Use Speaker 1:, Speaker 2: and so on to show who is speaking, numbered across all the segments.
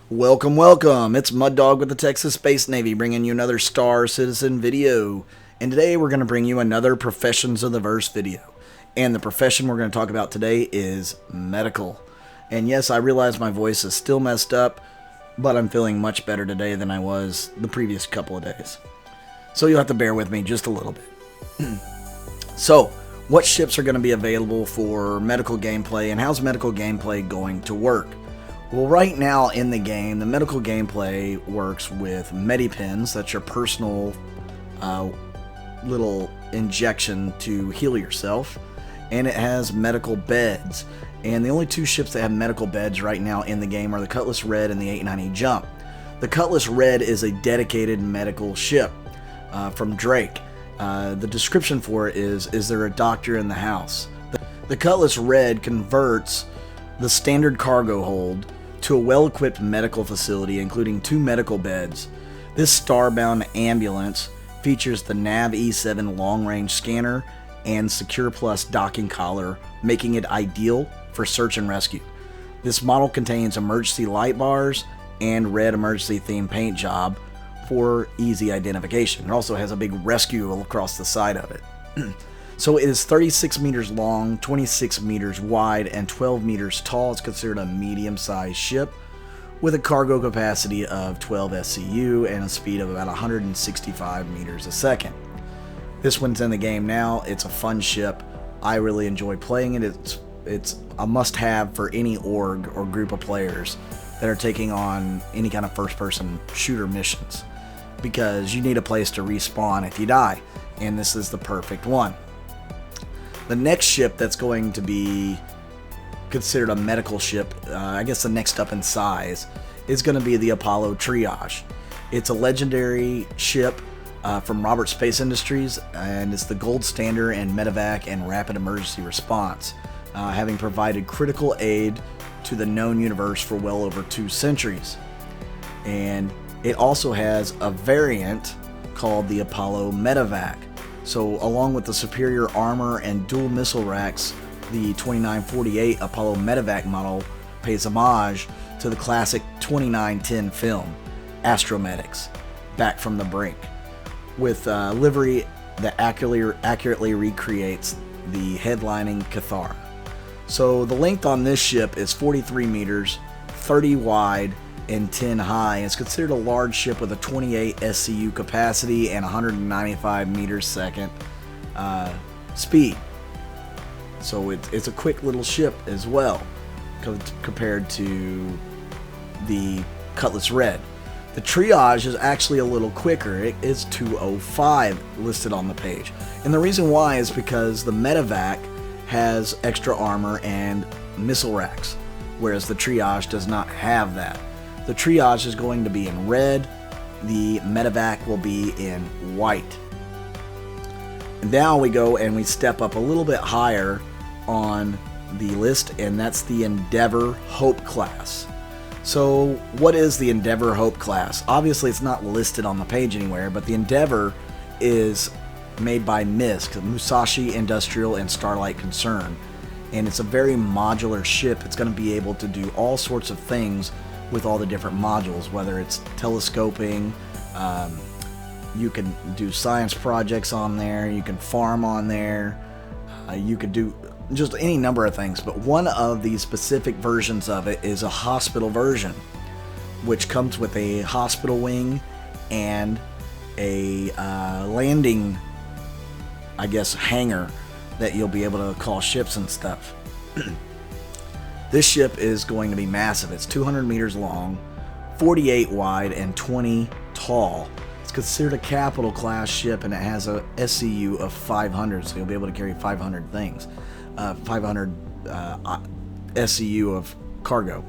Speaker 1: Welcome, welcome. It's Mud Dog with the Texas Space Navy bringing you another Star Citizen video. And today we're going to bring you another Professions of the Verse video. And the profession we're going to talk about today is medical. And yes, I realize my voice is still messed up, but I'm feeling much better today than I was the previous couple of days. So you'll have to bear with me just a little bit. So, what ships are going to be available for medical gameplay, and how's medical gameplay going to work? Well, right now in the game, the medical gameplay works with medipens. That's your personal little injection to heal yourself. And it has medical beds. And the only two ships that have medical beds right now in the game are the Cutlass Red and the 890 Jump. The Cutlass Red is a dedicated medical ship from Drake. The description for it is there a doctor in the house? The Cutlass Red converts the standard cargo hold to a well-equipped medical facility, including 2 medical beds. This starbound ambulance features the Nav E7 long-range scanner and Secure Plus docking collar, making it ideal for search and rescue. This model contains emergency light bars and red emergency themed paint job for easy identification. It also has a big rescue across the side of it. So it is 36 meters long, 26 meters wide, and 12 meters tall. It's considered a medium-sized ship with a cargo capacity of 12 SCU and a speed of about 165 meters a second. This one's in the game now. It's a fun ship. I really enjoy playing it. It's a must-have for any org or group of players that are taking on any kind of first-person shooter missions, because you need a place to respawn if you die, and this is the perfect one. The next ship that's going to be considered a medical ship, I guess the next up in size, is going to be the Apollo Triage. It's a legendary ship from Robert Space Industries, and it's the gold standard in medevac and rapid emergency response, having provided critical aid to the known universe for well over 2 centuries. And it also has a variant called the Apollo Medevac. So along with the superior armor and dual missile racks, the 2948 Apollo Medevac model pays homage to the classic 2910 film, Astromedics, Back from the Brink, with livery that accurately recreates the headlining Cathara. So the length on this ship is 43 meters, 30 wide, and 10 high. It's considered a large ship with a 28 SCU capacity and 195 meters second speed. So it's a quick little ship as well compared to the Cutlass Red. The Triage is actually a little quicker. It is 205 listed on the page. And the reason why is because the Medevac has extra armor and missile racks, whereas the Triage does not have that. The Triage is going to be in red, the Medevac will be in white. And now we go and we step up a little bit higher on the list, and that's the Endeavor Hope class. So what is the Endeavor Hope class? Obviously it's not listed on the page anywhere, but the Endeavor is made by MISC, Musashi Industrial and Starlight Concern. And it's a very modular ship. It's going to be able to do all sorts of things with all the different modules, whether it's telescoping, you can do science projects on there, you can farm on there, you could do just any number of things. But one of the specific versions of it is a hospital version, which comes with a hospital wing and a landing, I guess, hangar that you'll be able to call ships and stuff. This ship is going to be massive. It's 200 meters long, 48 wide, and 20 tall. It's considered a capital class ship, and it has a SCU of 500, so you'll be able to carry 500 things. 500 SCU of cargo.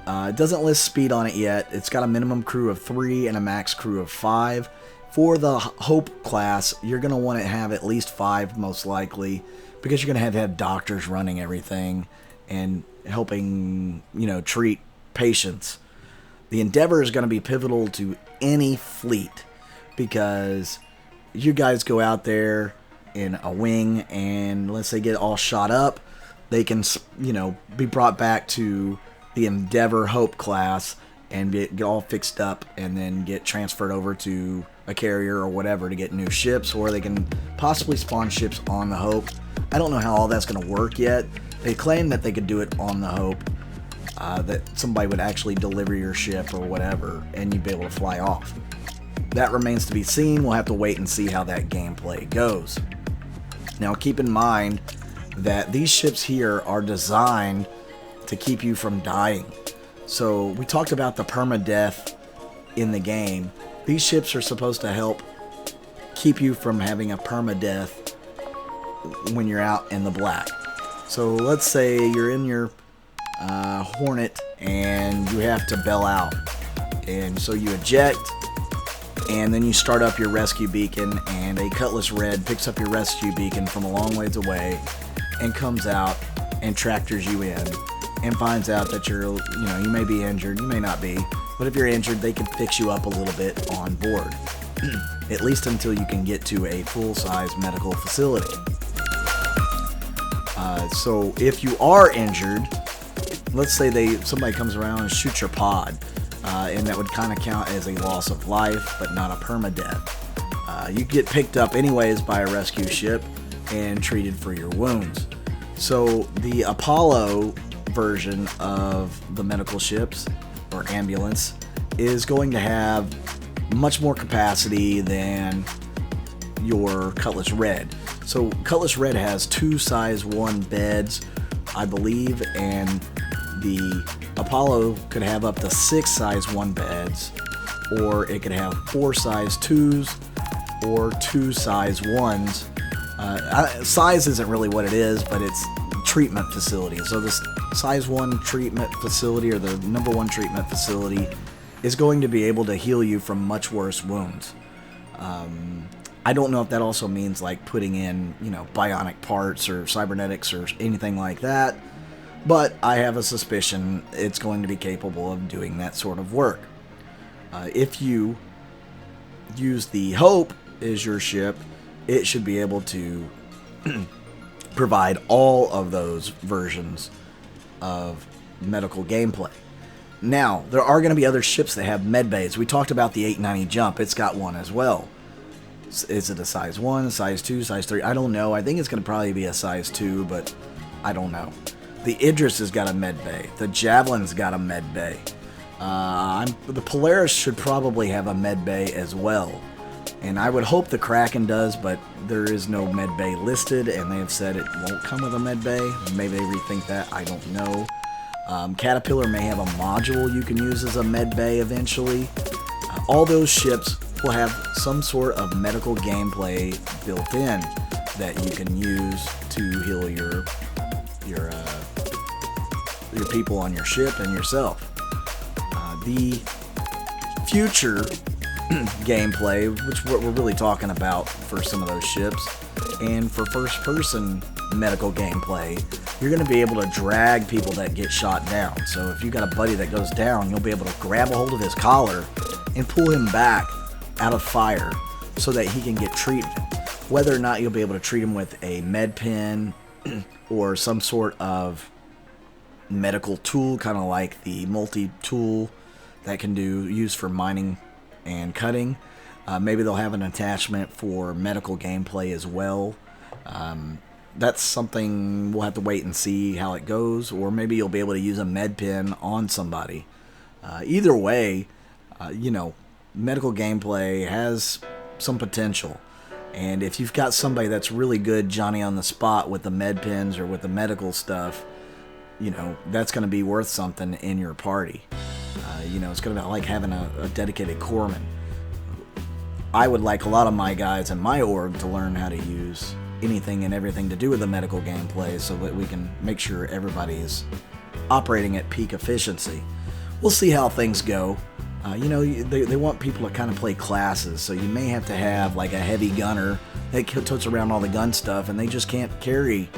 Speaker 1: It doesn't list speed on it yet. It's got a minimum crew of 3 and a max crew of 5. For the Hope class, you're going to want to have at least 5 most likely, because you're going to have doctors running everything and helping, treat patients. The Endeavor is going to be pivotal to any fleet, because you guys go out there in a wing and let's say get all shot up, they can, be brought back to the Endeavor Hope class and get all fixed up and then get transferred over to a carrier or whatever to get new ships, or they can possibly spawn ships on the Hope. I don't know how all that's going to work yet. They claim that they could do it on the Hope, that somebody would actually deliver your ship or whatever, and you'd be able to fly off. That remains to be seen. We'll have to wait and see how that gameplay goes. Now keep in mind that these ships here are designed to keep you from dying. So we talked about the permadeath in the game. These ships are supposed to help keep you from having a permadeath when you're out in the black. So let's say you're in your Hornet and you have to bail out, and so you eject, and then you start up your rescue beacon, and a Cutlass Red picks up your rescue beacon from a long ways away and comes out and tractors you in and finds out that you may be injured, you may not be, but if you're injured, they can fix you up a little bit on board, at least until you can get to a full-size medical facility. So if you are injured, let's say somebody comes around and shoots your pod, and that would kind of count as a loss of life, but not a permadeath. You get picked up anyways by a rescue ship and treated for your wounds. So the Apollo version of the medical ships, or ambulance, is going to have much more capacity than your Cutlass Red. So Cutlass Red has 2 size 1 beds, I believe, and the Apollo could have up to 6 size 1 beds, or it could have 4 size 2s or 2 size 1s. Size isn't really what it is, but it's treatment facility. So this size 1 treatment facility, or the number 1 treatment facility, is going to be able to heal you from much worse wounds. I don't know if that also means like putting in, bionic parts or cybernetics or anything like that, but I have a suspicion it's going to be capable of doing that sort of work. If you use the Hope as your ship, it should be able to provide all of those versions of medical gameplay. Now, there are going to be other ships that have med bays. We talked about the 890 Jump. It's got one as well. Is it a size 1, size 2, size 3? I don't know. I think it's going to probably be a size 2, but I don't know. The Idris has got a med bay. The Javelin's got a med bay. The Polaris should probably have a med bay as well. And I would hope the Kraken does, but there is no med bay listed, and they have said it won't come with a med bay. Maybe they rethink that. I don't know. Caterpillar may have a module you can use as a med bay eventually. All those ships will have some sort of medical gameplay built in that you can use to heal your people on your ship and yourself. The future gameplay, which what we're really talking about for some of those ships, and for first-person medical gameplay, you're going to be able to drag people that get shot down. So if you got a buddy that goes down, you'll be able to grab a hold of his collar and pull him back out of fire so that he can get treatment. Whether or not you'll be able to treat him with a med pen or some sort of medical tool, kind of like the multi-tool that can use for mining and cutting. Maybe they'll have an attachment for medical gameplay as well. That's something we'll have to wait and see how it goes, or maybe you'll be able to use a med pen on somebody. Either way, medical gameplay has some potential, and if you've got somebody that's really good Johnny on the spot with the med pens or with the medical stuff, that's going to be worth something in your party. It's going to be like having a dedicated corpsman. I would like a lot of my guys in my org to learn how to use anything and everything to do with the medical gameplay so that we can make sure everybody is operating at peak efficiency. We'll see how things go. They want people to kind of play classes, so you may have to have like a heavy gunner that totes around all the gun stuff, and they just can't carry,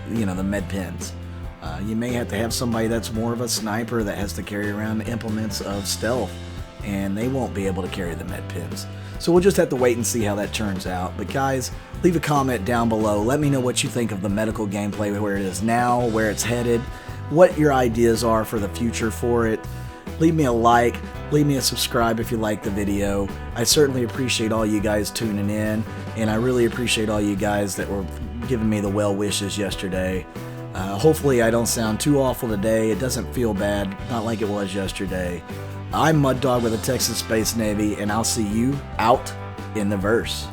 Speaker 1: the med pens. You may have to have somebody that's more of a sniper that has to carry around implements of stealth, and they won't be able to carry the med pens. So we'll just have to wait and see how that turns out. But guys, leave a comment down below. Let me know what you think of the medical gameplay, where it is now, where it's headed, what your ideas are for the future for it. leave me a like, leave me a subscribe if you like the video. I certainly appreciate all you guys tuning in, and I really appreciate all you guys that were giving me the well wishes yesterday. Hopefully I don't sound too awful today. It doesn't feel bad, not like it was yesterday. I'm Mud Dog with the Texas Space Navy, and I'll see you out in the verse.